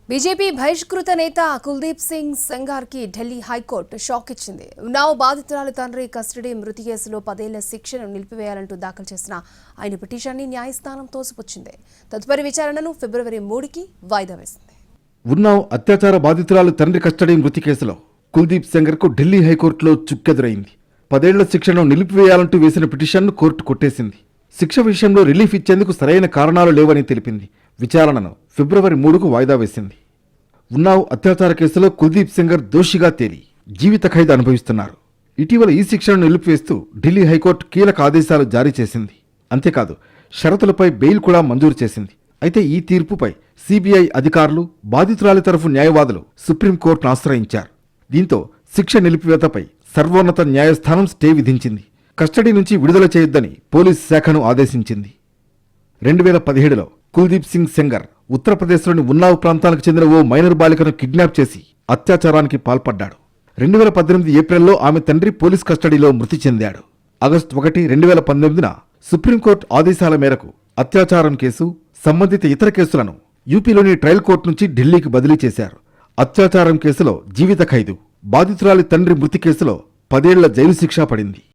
BJP బహిష్కృత నేత Kuldeep Singh సెంగార్కి Delhi high court shock ఇచ్చింది. ఉన్నావ్ బాధితురాలి తండ్రి కస్టడీ మృతి కేసులో 10 ఏళ్ల శిక్షను నిలిపివేయాలంటూ దాఖలు చేసిన ఆయన పిటిషన్ని న్యాయస్థానం తోసిపుచ్చింది. తదుపరి విచారణను ఫిబ్రవరి 3కి వాయిదా వేసింది. ఉన్నావ్ అత్యాచార బాధితురాలి తండ్రి కస్టడీ మృతి కేసులో కుల్దీప్ సెంగర్కు ఢిల్లీ హైకోర్టులో చుక్కెదురైంది. 10 ఏళ్ల శిక్షను నిలిపివేయాలంటూ వేసిన పిటిషన్ను కోర్టు కొట్టేసింది. శిక్ష విషయంలో రిలీఫ్ ఇచ్చేందుకు సరైన కారణాలు లేవని తెలిపింది. విచారణను ఫిబ్రవరి 3కు వాయిదా వేసింది. ఉన్నావ్ అత్యాచార కేసులో కుల్దీప్ సెంగర్ దోషిగా తేలి జీవిత ఖైదు అనుభవిస్తున్నారు. ఇటీవల ఈ శిక్షను నిలిపివేస్తూ ఢిల్లీ హైకోర్టు కీలక ఆదేశాలు జారీ చేసింది. అంతేకాదు షరతులపై బెయిల్ కూడా మంజూరు చేసింది. అయితే ఈ తీర్పుపై సిబిఐ అధికారులు, బాధితురాలి తరఫు న్యాయవాదులు సుప్రీంకోర్టును ఆశ్రయించారు. దీంతో శిక్ష నిలిపివేతపై సర్వోన్నత న్యాయస్థానం స్టే విధించింది. కస్టడీ నుంచి విడుదల చేయొద్దని పోలీసు శాఖను ఆదేశించింది. 2017లో కుల్దీప్ సింగ్ సెంగర్ ఉత్తరప్రదేశ్లోని ఉన్నావ్ ప్రాంతానికి చెందిన ఓ మైనర్ బాలికను కిడ్నాప్ చేసి అత్యాచారానికి పాల్పడ్డాడు. 2018 ఏప్రిల్లో ఆమె తండ్రి పోలీస్ కస్టడీలో మృతి చెందాడు. ఆగస్టు 1, 2019న సుప్రీంకోర్టు ఆదేశాల మేరకు అత్యాచారం కేసు, సంబంధిత ఇతర కేసులను యూపీలోని ట్రయల్ కోర్టు నుంచి ఢిల్లీకి బదిలీ చేశారు. అత్యాచారం కేసులో జీవిత ఖైదు, బాధితురాలి తండ్రి మృతి కేసులో 10 ఏళ్ల జైలు శిక్ష పడింది.